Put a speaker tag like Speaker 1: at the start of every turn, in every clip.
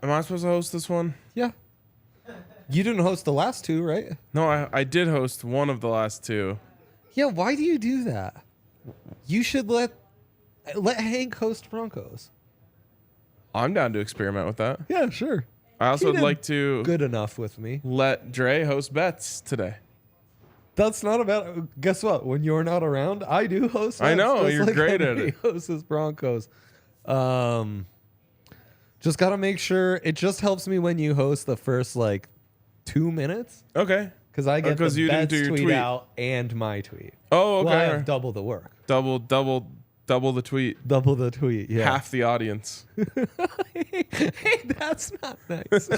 Speaker 1: Am I supposed to host this one?
Speaker 2: Yeah. You didn't host the last two, right?
Speaker 1: No, I did host one of the last two.
Speaker 2: Yeah, why do you do that? You should let Hank host Broncos.
Speaker 1: I'm down to experiment with that.
Speaker 2: Yeah, sure.
Speaker 1: I also would like to
Speaker 2: good enough with me.
Speaker 1: let Dre host bets today.
Speaker 2: That's not about. Guess what? When you're not around, I do host.
Speaker 1: I know,
Speaker 2: just
Speaker 1: you're
Speaker 2: like
Speaker 1: great at
Speaker 2: Henry
Speaker 1: it.
Speaker 2: Hosts his Broncos. Just gotta make sure it just helps me when you host the first like 2 minutes
Speaker 1: Okay.
Speaker 2: because I get the
Speaker 1: you didn't
Speaker 2: bets
Speaker 1: do your
Speaker 2: tweet
Speaker 1: tweet
Speaker 2: out and my tweet.
Speaker 1: Oh, okay.
Speaker 2: Well, I have double the work.
Speaker 1: Double the tweet.
Speaker 2: Double the tweet. Yeah.
Speaker 1: Half the audience.
Speaker 2: Hey, that's not nice.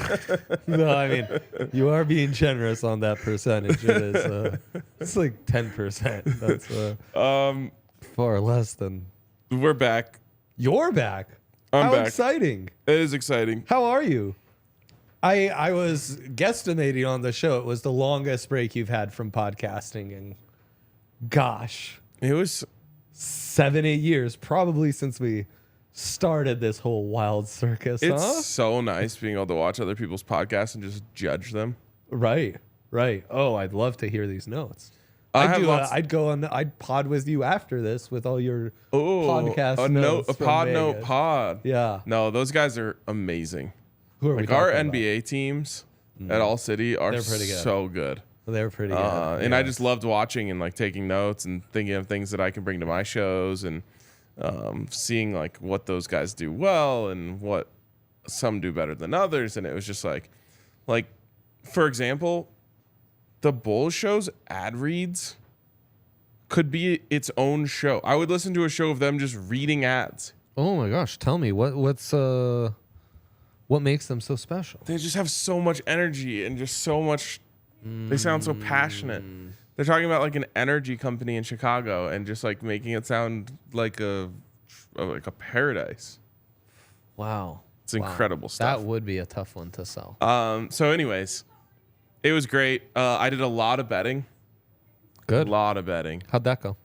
Speaker 2: No, I mean, you are being generous on that percentage. It is, it's like 10%. That's far less than.
Speaker 1: We're back.
Speaker 2: You're back.
Speaker 1: I'm
Speaker 2: How
Speaker 1: back.
Speaker 2: exciting.
Speaker 1: It is exciting.
Speaker 2: How are you? I was guesstimating on the show. It was the longest break you've had from podcasting. And gosh,
Speaker 1: It was
Speaker 2: 7-8 years, probably since we started this whole wild circus.
Speaker 1: It's so nice being able to watch other people's podcasts and just judge them.
Speaker 2: Right. Oh, I'd love to hear these notes. I'd pod with you after this with all your podcast notes.
Speaker 1: A pod.
Speaker 2: Yeah.
Speaker 1: No, those guys are amazing.
Speaker 2: Who are we
Speaker 1: Like our
Speaker 2: talking
Speaker 1: NBA teams at ALLCITY are
Speaker 2: They're pretty good.
Speaker 1: so good.
Speaker 2: They're pretty good.
Speaker 1: And I just loved watching and like taking notes and thinking of things that I can bring to my shows and seeing like what those guys do well and what some do better than others. And it was just like for example, the Bulls show's ad reads could be its own show. I would listen to a show of them just reading ads.
Speaker 2: Oh my gosh, tell me what makes them so special?
Speaker 1: They just have so much energy and just so much. They sound so passionate. They're talking about like an energy company in Chicago and just like making it sound like a paradise.
Speaker 2: Wow.
Speaker 1: It's incredible stuff.
Speaker 2: That would be a tough one to sell.
Speaker 1: So anyways, it was great. I did a lot of betting.
Speaker 2: Good.
Speaker 1: A lot of betting.
Speaker 2: How'd that go?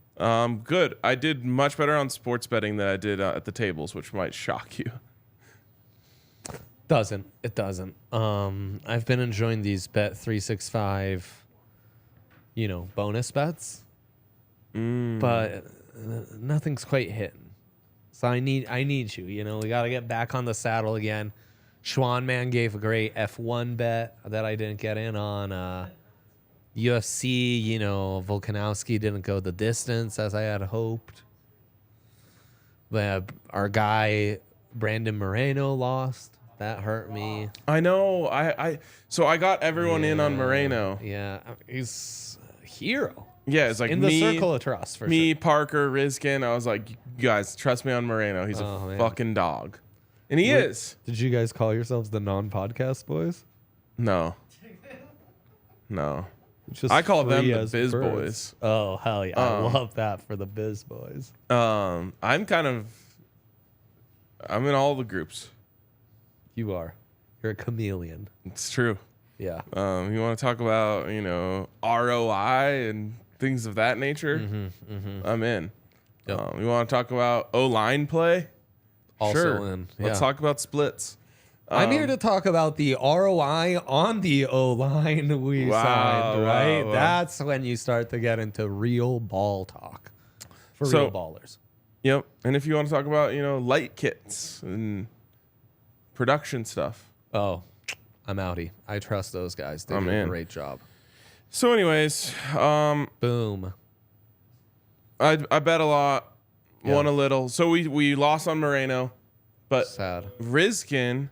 Speaker 1: Good. I did much better on sports betting than I did at the tables, which might shock you.
Speaker 2: It doesn't. I've been enjoying these Bet365, bonus bets, but nothing's quite hitting. So I need you. We got to get back on the saddle again. Schwan Man gave a great F1 bet that I didn't get in on. UFC, Volkanovski didn't go the distance as I had hoped. But our guy Brandon Moreno lost. That hurt me.
Speaker 1: I know. So I got everyone in on Moreno.
Speaker 2: Yeah, he's a hero.
Speaker 1: Yeah, it's like
Speaker 2: in the circle of trust for
Speaker 1: me,
Speaker 2: sure.
Speaker 1: Parker, Rizkin. I was like, you guys, trust me on Moreno. He's a fucking dog. And he is.
Speaker 2: Did you guys call yourselves the non-podcast boys?
Speaker 1: No. I call them the Biz Boys.
Speaker 2: Oh, hell yeah. I love that for the Biz Boys.
Speaker 1: I'm in all the groups.
Speaker 2: You are. You're a chameleon.
Speaker 1: It's true.
Speaker 2: Yeah.
Speaker 1: You want to talk about, ROI and things of that nature? I'm in.
Speaker 2: Yep.
Speaker 1: You want to talk about O-line play?
Speaker 2: Also
Speaker 1: sure.
Speaker 2: in.
Speaker 1: Let's talk about splits.
Speaker 2: I'm here to talk about the ROI on the O-line we signed, right?
Speaker 1: Wow.
Speaker 2: That's when you start to get into real ball talk for real ballers.
Speaker 1: Yep. And if you want to talk about, light kits and production stuff.
Speaker 2: Oh, I'm outie. I trust those guys. They do a great job.
Speaker 1: So anyways,
Speaker 2: Boom.
Speaker 1: I bet a lot, won a little. So we lost on Moreno, but
Speaker 2: Sad.
Speaker 1: Rizkin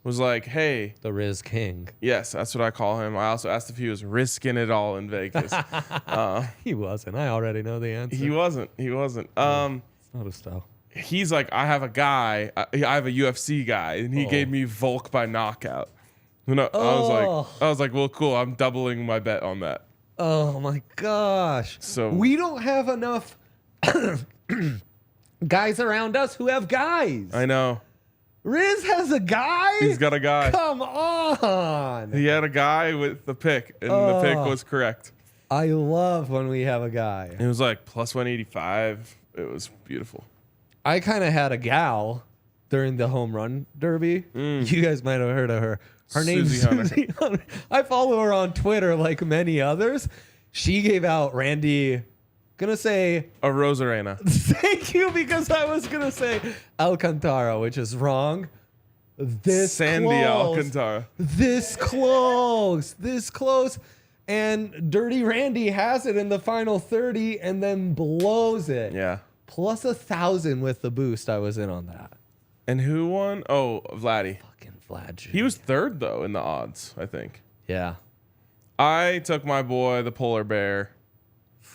Speaker 1: was like, hey.
Speaker 2: The Riz King.
Speaker 1: Yes, that's what I call him. I also asked if he was risking it all in Vegas.
Speaker 2: He wasn't. I already know the answer.
Speaker 1: He wasn't.
Speaker 2: It's not a style.
Speaker 1: He's like, I have a guy. I have a UFC guy, and he gave me Volk by knockout. I was like, well, cool. I'm doubling my bet on that.
Speaker 2: Oh my gosh.
Speaker 1: So
Speaker 2: we don't have enough guys around us who have guys.
Speaker 1: I know.
Speaker 2: Riz has a guy?
Speaker 1: He's got a guy.
Speaker 2: Come on.
Speaker 1: He had a guy with the pick, and the pick was correct.
Speaker 2: I love when we have a guy.
Speaker 1: It was like plus 185. It was beautiful.
Speaker 2: I kind of had a gal during the home run derby. You guys might have heard of her. Her name's Susie Hunter. I follow her on Twitter like many others. She gave out Randy, gonna say
Speaker 1: a Rosarena.
Speaker 2: Thank you, because I was gonna say Alcantara, which is wrong. This
Speaker 1: Sandy
Speaker 2: close.
Speaker 1: Alcantara.
Speaker 2: This close. And Dirty Randy has it in the final 30 and then blows it.
Speaker 1: Yeah.
Speaker 2: Plus 1,000 with the boost. I was in on that.
Speaker 1: And who won? Oh, Vladdy.
Speaker 2: Fucking Vlad.
Speaker 1: He was third, though, in the odds, I think.
Speaker 2: Yeah.
Speaker 1: I took my boy, the polar bear,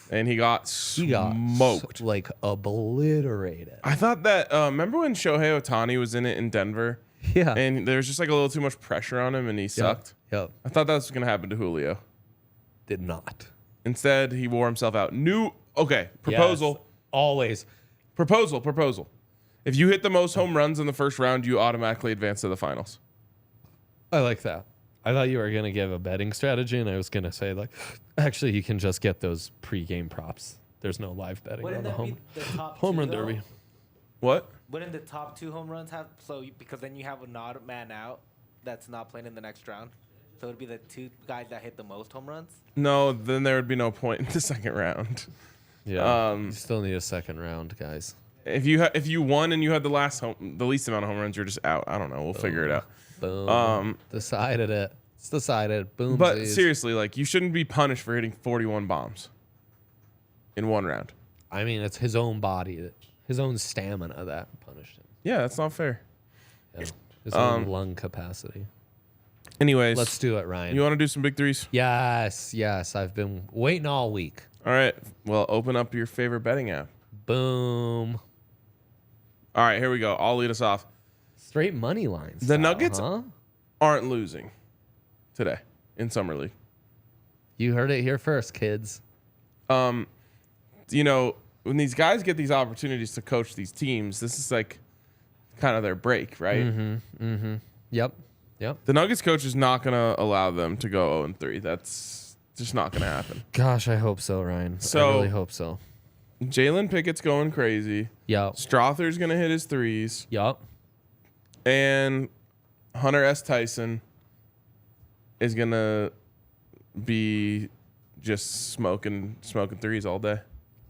Speaker 1: and he got smoked.
Speaker 2: Like obliterated.
Speaker 1: I thought that, remember when Shohei Ohtani was in it in Denver?
Speaker 2: Yeah.
Speaker 1: And there was just like a little too much pressure on him, and he sucked?
Speaker 2: Yep.
Speaker 1: I thought that was going to happen to Julio.
Speaker 2: Did not.
Speaker 1: Instead, he wore himself out. Proposal.
Speaker 2: Yes, always.
Speaker 1: Proposal. If you hit the most home runs in the first round, you automatically advance to the finals.
Speaker 2: I like that. I thought you were going to give a betting strategy, and I was going to say, like, actually, you can just get those pre-game props. There's no live betting on the home run derby.
Speaker 1: What?
Speaker 3: Wouldn't the top two home runs have because then you have an odd man out that's not playing in the next round? So it would be the two guys that hit the most home runs?
Speaker 1: No, then there would be no point in the second round.
Speaker 2: Yeah. You still need a second round, guys.
Speaker 1: If you won and you had the least amount of home runs, you're just out. I don't know. We'll figure it out.
Speaker 2: Boom. Decided it. It's decided. Boom.
Speaker 1: But seriously, like, you shouldn't be punished for hitting 41 bombs in one round.
Speaker 2: I mean, it's his own body, his own stamina that punished him.
Speaker 1: Yeah, that's not fair.
Speaker 2: Yeah. His own lung capacity.
Speaker 1: Anyways,
Speaker 2: let's do it, Ryan.
Speaker 1: You want to do some big threes?
Speaker 2: Yes. I've been waiting all week.
Speaker 1: All right. Well, open up your favorite betting app.
Speaker 2: Boom.
Speaker 1: All right, here we go. I'll lead us off.
Speaker 2: Straight money lines.
Speaker 1: The Nuggets aren't losing today in Summer League.
Speaker 2: You heard it here first, kids.
Speaker 1: When these guys get these opportunities to coach these teams, this is like kind of their break, right?
Speaker 2: Yep.
Speaker 1: The Nuggets coach is not going to allow them to go 0-3. That's just not going to happen.
Speaker 2: Gosh, I hope so, Ryan. I really hope so.
Speaker 1: Jalen Pickett's going crazy.
Speaker 2: Yep.
Speaker 1: Strother's going to hit his threes.
Speaker 2: Yep.
Speaker 1: And Hunter S. Tyson is going to be just smoking threes all day.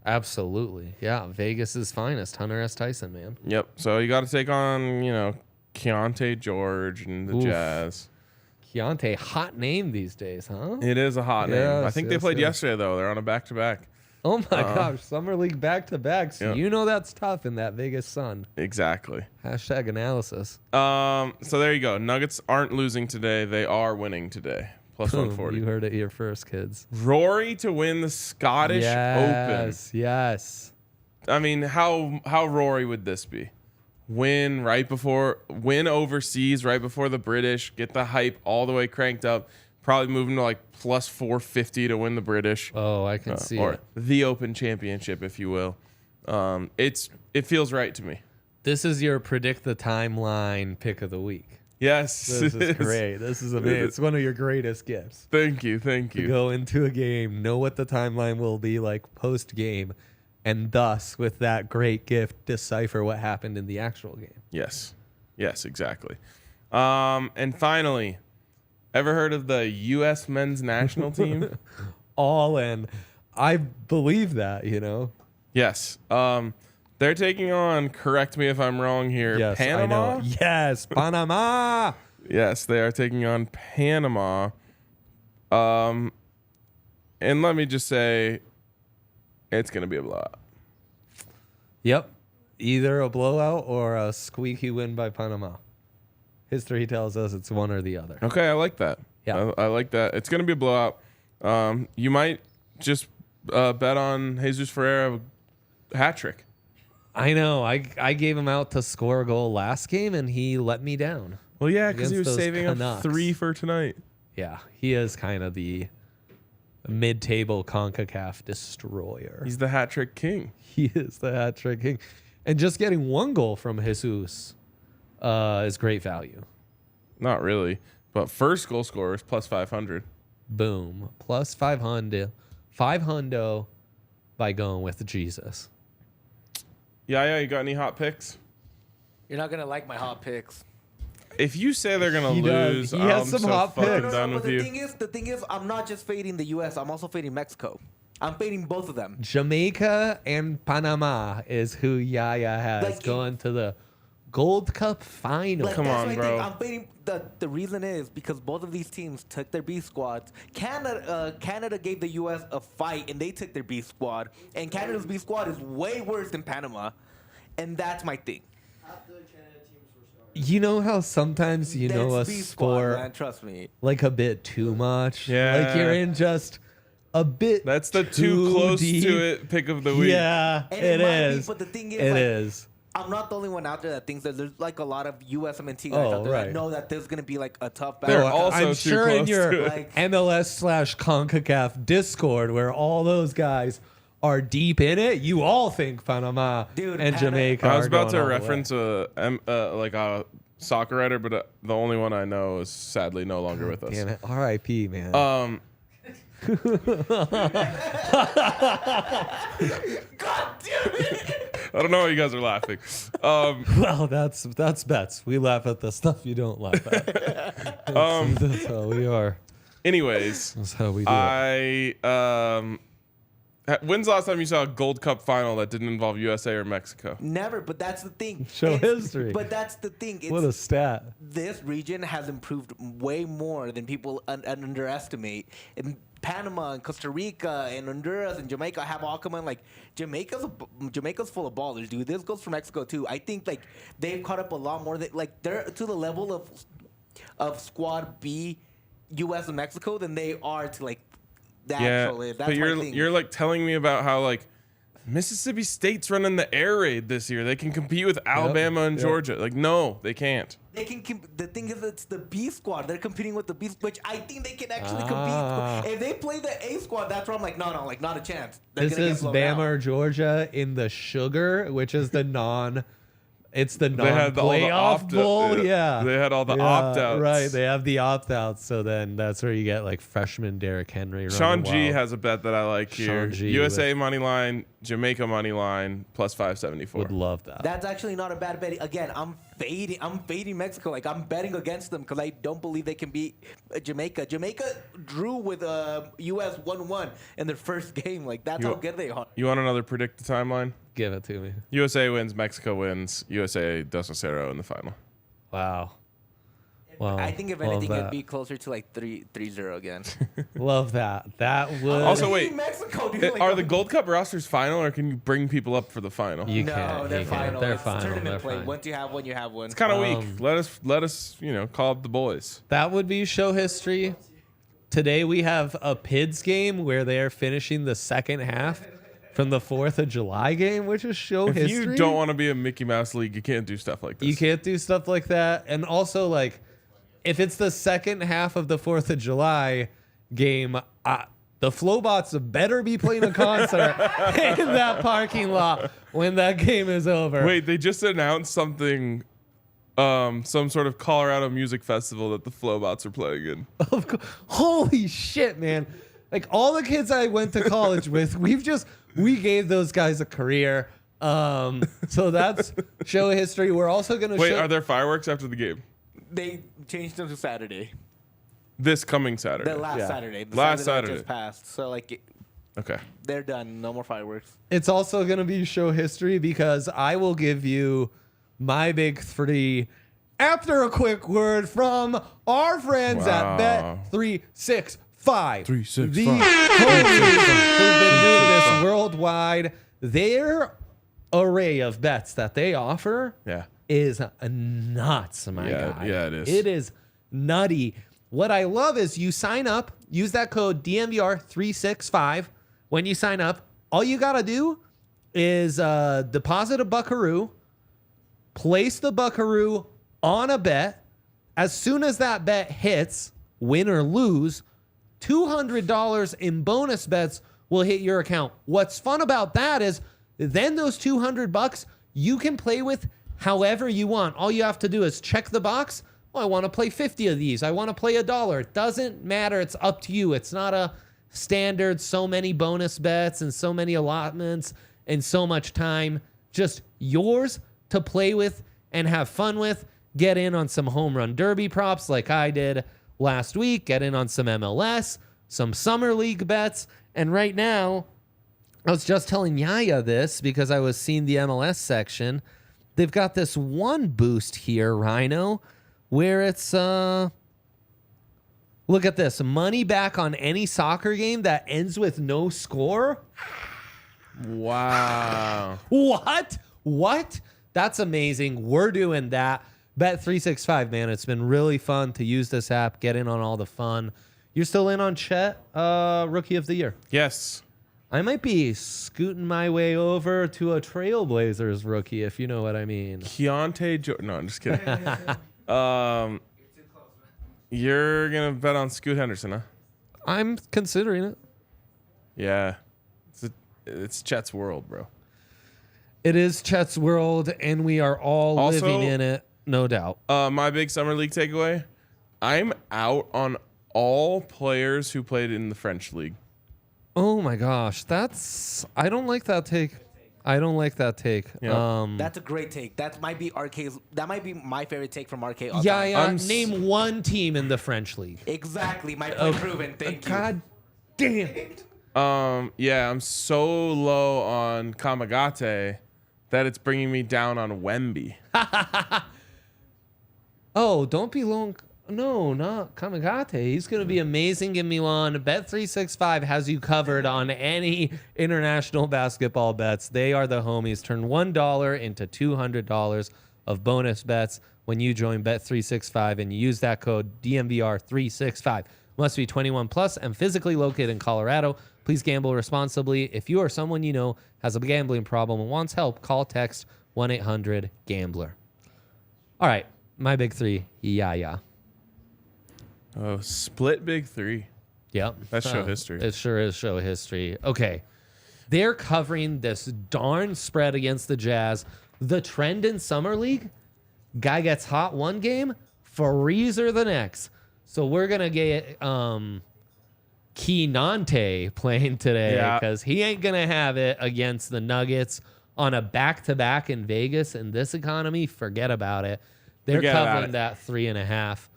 Speaker 2: Absolutely. Yeah. Vegas's finest, Hunter S. Tyson, man.
Speaker 1: Yep. So you got to take on, Keontae George and the Jazz.
Speaker 2: Keontae, hot name these days, huh?
Speaker 1: It is a hot name. I think they played
Speaker 2: yes.
Speaker 1: yesterday, though. They're on a back-to-back.
Speaker 2: Oh, my gosh. Summer League back-to-back. So you know that's tough in that Vegas sun.
Speaker 1: Exactly.
Speaker 2: Hashtag analysis.
Speaker 1: So there you go. Nuggets aren't losing today. They are winning today. Plus 140.
Speaker 2: You heard it here first, kids.
Speaker 1: Rory to win the Scottish Open.
Speaker 2: Yes.
Speaker 1: I mean, how Rory would this be? Win overseas right before the British, get the hype all the way cranked up, probably moving to like plus 450 to win the British.
Speaker 2: Oh, I can see
Speaker 1: or
Speaker 2: it.
Speaker 1: The Open Championship, if you will. It feels right to me.
Speaker 2: This is your predict the timeline pick of the week.
Speaker 1: Yes.
Speaker 2: This is great. This is amazing. It's one of your greatest gifts.
Speaker 1: Thank you.
Speaker 2: To go into a game, know what the timeline will be like post game, and thus, with that great gift, decipher what happened in the actual game.
Speaker 1: Yes, exactly. And finally, ever heard of the U.S. men's national team?
Speaker 2: All in. I believe that, you know.
Speaker 1: Yes. They're taking on, correct me if I'm wrong here,
Speaker 2: Yes,
Speaker 1: Panama?
Speaker 2: I know. Yes, Panama.
Speaker 1: Yes, they are taking on Panama. And let me just say, it's going to be a blowout.
Speaker 2: Yep. Either a blowout or a squeaky win by Panama. History tells us it's one or the other.
Speaker 1: Okay, I like that.
Speaker 2: Yeah.
Speaker 1: I like that. It's going to be a blowout. You might just bet on Jesus Ferreira hat trick.
Speaker 2: I know. I gave him out to score a goal last game, and he let me down.
Speaker 1: Well, yeah, because he was
Speaker 2: Against those
Speaker 1: saving up
Speaker 2: Canucks.
Speaker 1: 3 for tonight.
Speaker 2: Yeah, he is kind of the mid-table CONCACAF destroyer.
Speaker 1: He's the hat trick king.
Speaker 2: He is the hat trick king. And just getting one goal from Jesus is great value.
Speaker 1: Not really, but first goal scorer is plus 500.
Speaker 2: Boom. Plus 500. 500 by going with Jesus.
Speaker 1: Yeah, you got any hot picks?
Speaker 3: You're not gonna like my hot picks.
Speaker 1: If you say they're gonna
Speaker 2: He
Speaker 1: lose,
Speaker 2: does. He has
Speaker 1: I'm
Speaker 2: some
Speaker 1: so
Speaker 2: hot
Speaker 1: fucking
Speaker 2: picks.
Speaker 1: done
Speaker 3: but
Speaker 1: with
Speaker 3: the
Speaker 1: you.
Speaker 3: thing is, I'm not just fading the U.S. I'm also fading Mexico. I'm fading both of them.
Speaker 2: Jamaica and Panama is who Yaya has
Speaker 3: Like,
Speaker 2: going to the Gold Cup final.
Speaker 3: Like,
Speaker 1: Come
Speaker 3: that's
Speaker 1: on,
Speaker 3: my
Speaker 1: bro.
Speaker 3: thing. I'm fading. The reason is because both of these teams took their B squads. Canada gave the U.S. a fight, and they took their B squad. And Canada's B squad is way worse than Panama, and that's my thing.
Speaker 2: You know how sometimes you know a
Speaker 3: That's B squad,
Speaker 2: score
Speaker 3: man. Trust me.
Speaker 2: like a bit too much?
Speaker 1: Yeah.
Speaker 2: Like you're in just a bit
Speaker 1: That's the too close
Speaker 2: deep.
Speaker 1: to it pick of the week.
Speaker 2: Yeah,
Speaker 3: And
Speaker 2: it
Speaker 3: might be,
Speaker 2: is.
Speaker 3: but the thing is,
Speaker 2: It
Speaker 3: like,
Speaker 2: is.
Speaker 3: I'm not the only one out there that thinks that there's like a lot of USMNT guys
Speaker 2: Oh,
Speaker 3: out there
Speaker 2: right.
Speaker 3: that know that there's gonna be like a tough
Speaker 1: They're
Speaker 3: battle.
Speaker 1: also
Speaker 2: I'm
Speaker 1: too
Speaker 2: sure in
Speaker 1: close
Speaker 2: your
Speaker 1: to it.
Speaker 3: Like-
Speaker 2: MLS/CONCACAF Discord, where all those guys are deep in it, you all think Panama
Speaker 3: Dude,
Speaker 2: and Jamaica.
Speaker 1: I was
Speaker 2: are
Speaker 1: about
Speaker 2: going
Speaker 1: to
Speaker 2: all the way.
Speaker 1: reference like a soccer writer, but the only one I know is sadly no longer with us.
Speaker 2: Damn it. R.I.P. Man.
Speaker 3: God damn it!
Speaker 1: I don't know why you guys are laughing.
Speaker 2: Well, that's bets. We laugh at the stuff you don't laugh at. That's how we are.
Speaker 1: Anyways,
Speaker 2: That's how we do it.
Speaker 3: Mm-hmm.
Speaker 1: when's the last time you saw a Gold Cup final that didn't involve USA or Mexico?
Speaker 3: Never, but that's the thing.
Speaker 2: Show
Speaker 3: It's-
Speaker 2: history.
Speaker 3: But that's the thing.
Speaker 2: What a
Speaker 3: It's,
Speaker 2: stat.
Speaker 3: this region has improved way more than people underestimate. And Panama and Costa Rica and Honduras and Jamaica have all come in. Like Jamaica's full of ballers, dude. This goes for Mexico too. I think like they've caught up a lot more. Like they're to the level of Squad B, U.S. and Mexico than they are to like the actual. That's
Speaker 1: but
Speaker 3: my
Speaker 1: you're
Speaker 3: thing.
Speaker 1: you're like telling me about how like Mississippi State's running the air raid this year. They can compete with Alabama and
Speaker 2: yep.
Speaker 1: Georgia. Like no, they can't.
Speaker 3: They can. The thing is, it's the B squad. They're competing with the B, which I think they can actually
Speaker 2: Ah.
Speaker 3: compete. If they play the A squad, that's where I'm like, no, like not a chance. They're
Speaker 2: This
Speaker 3: gonna get
Speaker 2: is
Speaker 3: blown
Speaker 2: Bama
Speaker 3: out.
Speaker 2: or Georgia in the sugar, which is the non. It's the
Speaker 1: They had all the
Speaker 2: non-playoff
Speaker 1: opt-
Speaker 2: bowl.
Speaker 1: yeah.
Speaker 2: Yeah,
Speaker 1: They had all the
Speaker 2: Yeah,
Speaker 1: opt-outs.
Speaker 2: Right, they have the opt-outs. So then that's where you get like freshman Derrick Henry. running
Speaker 1: Sean G
Speaker 2: wild.
Speaker 1: has a bet that I like here.
Speaker 2: Sean G
Speaker 1: USA
Speaker 2: with-
Speaker 1: money line, Jamaica money line, plus 574.
Speaker 2: would love that.
Speaker 3: That's actually not a bad bet. Again, I'm fading Mexico. Like I'm betting against them because I don't believe they can beat Jamaica. Jamaica drew with US 1-1 in their first game. Like that's
Speaker 1: You-
Speaker 3: how good they are.
Speaker 1: You want another predict the timeline?
Speaker 2: Give it to me.
Speaker 1: USA wins, Mexico wins, USA does 0 in the final.
Speaker 2: Wow. Wow.
Speaker 3: I think if
Speaker 2: love
Speaker 3: anything,
Speaker 2: that.
Speaker 3: it'd be closer to like 3-0 again.
Speaker 2: Love that. That would.
Speaker 1: Also,
Speaker 3: I'm
Speaker 1: wait.
Speaker 3: fading Mexico, dude. Like,
Speaker 1: Are the Gold Cup rosters final, or can you bring people up for the final?
Speaker 2: You
Speaker 3: no,
Speaker 2: can't.
Speaker 3: they're
Speaker 2: you can't.
Speaker 3: final.
Speaker 2: They're
Speaker 3: It's
Speaker 2: final.
Speaker 3: tournament
Speaker 2: They're
Speaker 3: play.
Speaker 2: fine.
Speaker 3: Once you have one, you have one.
Speaker 1: It's kind of weak. Let us, call up the boys.
Speaker 2: That would be show history. Today we have a PIDS game where they are finishing the second half from the 4th of July game, which is show
Speaker 1: If
Speaker 2: history.
Speaker 1: you don't want to be a Mickey Mouse league, you can't do stuff like this.
Speaker 2: You can't do stuff like that. And also, like, if it's the second half of the 4th of July game, the Flowbots better be playing a concert in that parking lot when that game is over.
Speaker 1: Wait, they just announced something, some sort of Colorado music festival that the Flowbots are playing in.
Speaker 2: Of course. Holy shit, man. Like, all the kids I went to college with, we gave those guys a career. So that's show history. We're also going to
Speaker 1: Wait,
Speaker 2: show.
Speaker 1: are there fireworks after the game?
Speaker 3: They changed them to Saturday.
Speaker 1: This coming Saturday.
Speaker 3: The last Saturday. The
Speaker 1: Last
Speaker 3: that
Speaker 1: Saturday.
Speaker 3: just passed. So like,
Speaker 1: Okay.
Speaker 3: they're done. No more fireworks.
Speaker 2: It's also going to be show history because I will give you my big three after a quick word from our friends
Speaker 1: Wow.
Speaker 2: at Bet365.
Speaker 1: 365.
Speaker 2: The homies who've been doing this worldwide. Their array of bets that they offer
Speaker 1: Yeah.
Speaker 2: is nuts, my guy.
Speaker 1: Yeah, it is.
Speaker 2: It is nutty. What I love is you sign up, use that code DNVR365. When you sign up, all you got to do is deposit a buckaroo, place the buckaroo on a bet. As soon as that bet hits, win or lose, $200 in bonus bets will hit your account. What's fun about that is then those $200 you can play with however you want. All you have to do is check the box. Oh, I want to play 50 of these. I want to play $1. It doesn't matter. It's up to you. It's not a standard so many bonus bets and so many allotments and so much time. Just yours to play with and have fun with. Get in on some home run derby props like I did last week. Get in on some MLS, some summer league bets. And right now, I was just telling Yaya this because I was seeing the MLS section. They've got this one boost here, Rhino, where it's look at this. Money back on any soccer game that ends with no score.
Speaker 1: Wow.
Speaker 2: What? That's amazing. We're doing that. Bet365, man. It's been really fun to use this app, get in on all the fun. You're still in on Chet, Rookie of the Year.
Speaker 1: Yes.
Speaker 2: I might be scooting my way over to a Trailblazers rookie, if you know what I mean.
Speaker 1: Keontae Jordan. No, I'm just kidding. You're going to bet on Scoot Henderson, huh?
Speaker 2: I'm considering it.
Speaker 1: Yeah. It's Chet's world, bro.
Speaker 2: It is Chet's world, and we are all
Speaker 1: Also,
Speaker 2: living in it, no doubt.
Speaker 1: My big summer league takeaway, I'm out on all players who played in the French league.
Speaker 2: Oh my gosh, I don't like that take.
Speaker 1: Yeah.
Speaker 3: That's a great take. That might be RK's. That might be my favorite take from RK.
Speaker 2: Yeah. Name one team in the French league.
Speaker 3: Exactly. My point proven. Thank you.
Speaker 2: God damn it.
Speaker 1: Yeah, I'm so low on Kamagate that it's bringing me down on Wemby.
Speaker 2: Oh, don't be long. No, not Kamagate. He's going to be amazing in Milan. Bet365 has you covered on any international basketball bets. They are the homies. Turn $1 into $200 of bonus bets when you join Bet365 and you use that code DNVR365. Must be 21 plus and physically located in Colorado. Please gamble responsibly. If you or someone you know has a gambling problem and wants help, call text 1-800-GAMBLER. All right, my big three. Yeah.
Speaker 1: Oh, split big three.
Speaker 2: Yep.
Speaker 1: That's show history.
Speaker 2: It sure is show history. Okay. They're covering this darn spread against the Jazz. The trend in Summer League, guy gets hot one game, freezer the next. So we're going to get Keontae playing today because he ain't going to have it against the Nuggets on a back-to-back in Vegas. In this economy, forget about it. They're covering that 3.5.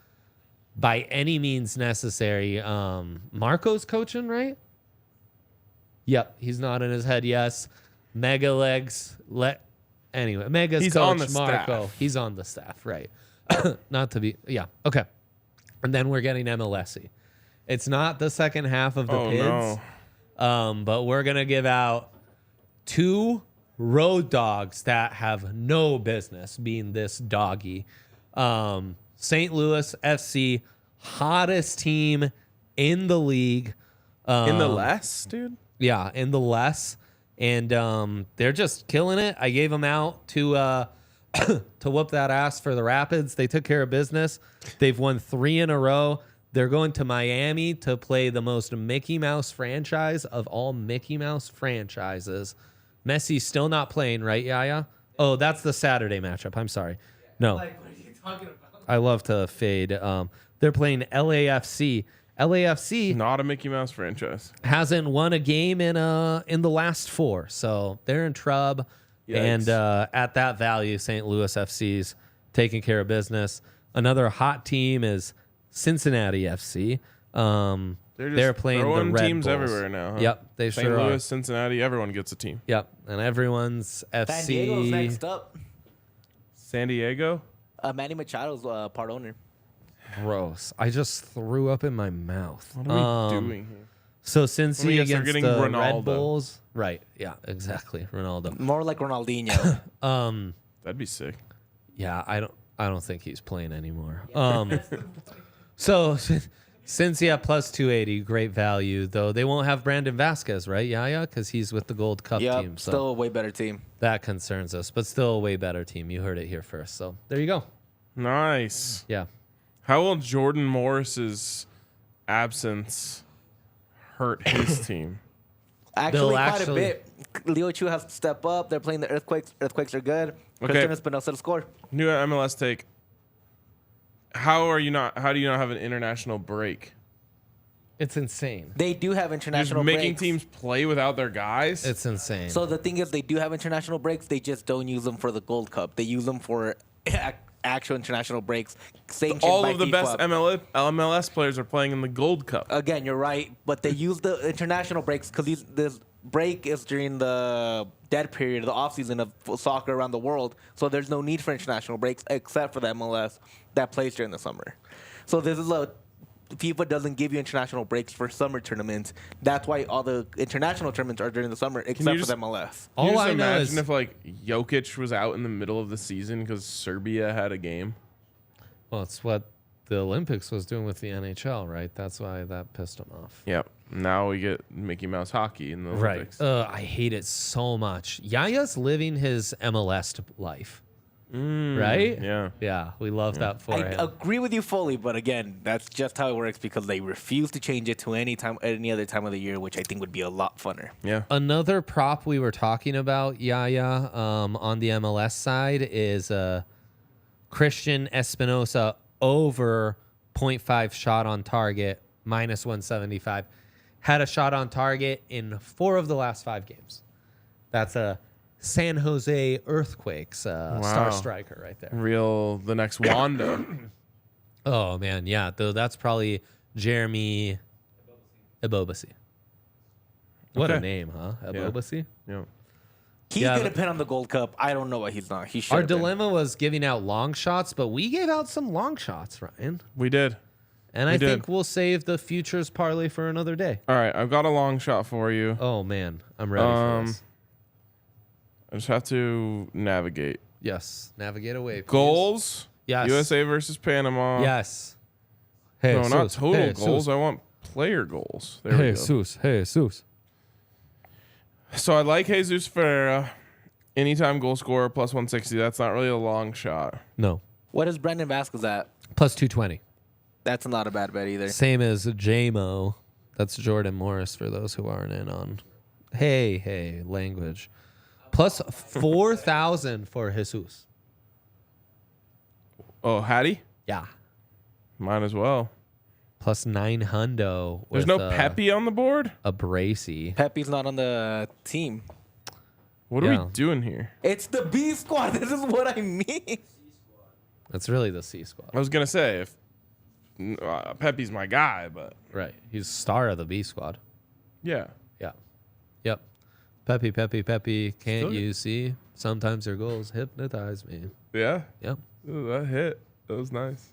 Speaker 2: By any means necessary. Marco's coaching, right? Yep, he's nodding his head yes. Mega legs. Anyway, Mega's
Speaker 1: He's
Speaker 2: coach,
Speaker 1: on the
Speaker 2: Marco.
Speaker 1: staff.
Speaker 2: He's on the staff, right? Not to be, yeah, okay. And then we're getting MLSy. It's not the second half of the PIDs, but we're gonna give out 2 road dogs that have no business being this doggy. St. Louis FC, hottest team in the league.
Speaker 1: In the less, dude?
Speaker 2: Yeah, in the less. And they're just killing it. I gave them out to whoop that ass for the Rapids. They took care of business. They've won 3 in a row. They're going to Miami to play the most Mickey Mouse franchise of all Mickey Mouse franchises. Messi's still not playing, right, Yaya? Oh, that's the Saturday matchup. I'm sorry. No.
Speaker 3: Like, what are you talking about?
Speaker 2: I love to fade. They're playing LAFC. LAFC
Speaker 1: Not a Mickey Mouse franchise.
Speaker 2: hasn't won a game in the last 4, so they're in trub.
Speaker 1: Yikes.
Speaker 2: And at that value, St. Louis FC's taking care of business. Another hot team is Cincinnati FC. They're playing the
Speaker 1: throwing
Speaker 2: Red
Speaker 1: teams
Speaker 2: Bulls.
Speaker 1: everywhere now. Huh?
Speaker 2: Yep, they
Speaker 1: St.
Speaker 2: sure
Speaker 1: Louis,
Speaker 2: are.
Speaker 1: Cincinnati, everyone gets a team.
Speaker 2: Yep, and everyone's FC.
Speaker 3: San Diego's next up.
Speaker 1: San Diego.
Speaker 3: Manny Machado's part owner.
Speaker 2: Gross. I just threw up in my mouth.
Speaker 1: What are we doing here?
Speaker 2: So Cincy
Speaker 1: Let me guess, they're
Speaker 2: against
Speaker 1: getting
Speaker 2: the Red
Speaker 1: Ronaldo.
Speaker 2: Bulls. Right. Yeah, exactly. Ronaldo.
Speaker 3: More like Ronaldinho.
Speaker 1: That'd be sick.
Speaker 2: Yeah, I don't think he's playing anymore. So Cincy at plus 280, great value, though they won't have Brandon Vasquez, right? Yeah, because he's with the Gold Cup
Speaker 3: Yep,
Speaker 2: team. So
Speaker 3: still a way better team.
Speaker 2: that concerns us, but still a way better team. You heard it here first. So there you go.
Speaker 1: Nice.
Speaker 2: Yeah.
Speaker 1: How will Jordan Morris's absence hurt his team?
Speaker 3: Actually, quite
Speaker 2: actually-
Speaker 3: a bit. Leo Chu has to step up. They're playing the Earthquakes. Earthquakes are good.
Speaker 1: Okay.
Speaker 3: Christian Espinosa to score.
Speaker 1: New MLS take. How do you not have an international break?
Speaker 2: It's insane.
Speaker 3: They do have
Speaker 1: You're
Speaker 3: international
Speaker 1: just making
Speaker 3: breaks.
Speaker 1: teams play without their guys?
Speaker 2: It's insane.
Speaker 3: So the thing is, they do have international breaks. They just don't use them for the Gold Cup. They use them for actual international breaks. Sanctioned
Speaker 1: All
Speaker 3: by
Speaker 1: of the
Speaker 3: FIFA.
Speaker 1: best MLS players are playing in the Gold Cup.
Speaker 3: Again, you're right, but they use the international breaks because this break is during the dead period, the off season of soccer around the world. So there's no need for international breaks except for the MLS that plays during the summer. So this is FIFA doesn't give you international breaks for summer tournaments. That's why all the international tournaments are during the summer except for the MLS.
Speaker 1: Can you
Speaker 2: All
Speaker 1: just
Speaker 2: I know
Speaker 1: imagine
Speaker 2: is
Speaker 1: if Jokic was out in the middle of the season because Serbia had a game?
Speaker 2: well, it's what the Olympics was doing with the NHL, right? That's why that pissed them off.
Speaker 1: Yep. Now we get Mickey Mouse hockey in the Olympics.
Speaker 2: I hate it so much. Yaya's living his MLS life, right?
Speaker 1: Yeah.
Speaker 2: Yeah, we love that for
Speaker 3: I
Speaker 2: him.
Speaker 3: agree with you fully, but again, that's just how it works because they refuse to change it to any other time of the year, which I think would be a lot funner.
Speaker 1: Yeah.
Speaker 2: Another prop we were talking about, Yaya, on the MLS side is Christian Espinosa over 0.5 shot on target, minus 175. Had a shot on target in 4 of the last 5 games. That's a San Jose Earthquakes star striker right there.
Speaker 1: The next Wanda.
Speaker 2: Oh, man, yeah. Though that's probably Jeremy Ebobasi. What a
Speaker 1: Okay.
Speaker 2: name, huh? Ebobasi?
Speaker 1: Yeah.
Speaker 3: He's
Speaker 2: Yeah,
Speaker 3: going to
Speaker 2: but-
Speaker 3: pin on the Gold Cup. I don't know why he's not. He should.
Speaker 2: Our dilemma was giving out long shots, but we gave out some long shots, Ryan.
Speaker 1: We did.
Speaker 2: And
Speaker 1: We
Speaker 2: I
Speaker 1: did.
Speaker 2: think we'll save the futures parlay for another day.
Speaker 1: All right. I've got a long shot for you.
Speaker 2: Oh, man. I'm ready for this.
Speaker 1: I just have to navigate.
Speaker 2: Yes. Navigate away. Please.
Speaker 1: Goals.
Speaker 2: Yes.
Speaker 1: USA versus Panama.
Speaker 2: Yes. Hey,
Speaker 1: No, not total goals. I want player goals. There we go.
Speaker 2: Jesus.
Speaker 1: So I like Jesus Ferreira. Anytime goal scorer plus 160. That's not really a long shot.
Speaker 2: No.
Speaker 3: What is Brandon Vasquez at?
Speaker 2: Plus 220.
Speaker 3: That's not a bad bet either.
Speaker 2: Same as JMO. That's Jordan Morris for those who aren't in on. Hey, language. Plus 4,000 for Jesus.
Speaker 1: Oh, Hattie?
Speaker 2: Yeah.
Speaker 1: Might as well.
Speaker 2: Plus 900.
Speaker 1: There's no Pepe on the board?
Speaker 2: A Bracy.
Speaker 3: Pepe's not on the team.
Speaker 1: What are
Speaker 2: Yeah.
Speaker 1: we doing here?
Speaker 3: It's the B squad. This is what I mean.
Speaker 2: That's really the C squad.
Speaker 1: I was going to say, if Pepe's my guy, but
Speaker 2: Right. He's star of the B squad.
Speaker 1: yeah.
Speaker 2: Yeah. Yep. Pepe. Can't
Speaker 1: Still-
Speaker 2: you see? Sometimes your goals hypnotize me.
Speaker 1: Yeah.
Speaker 2: Yep.
Speaker 1: Ooh, that hit. That was nice.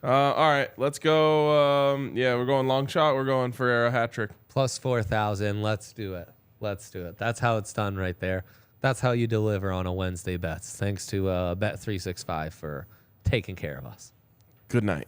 Speaker 1: All right. Let's go. We're going long shot. We're going Ferreira hat trick.
Speaker 2: Plus 4,000. Let's do it. That's how it's done right there. That's how you deliver on a Wednesday bets. Thanks to Bet365 for taking care of us.
Speaker 1: Good night.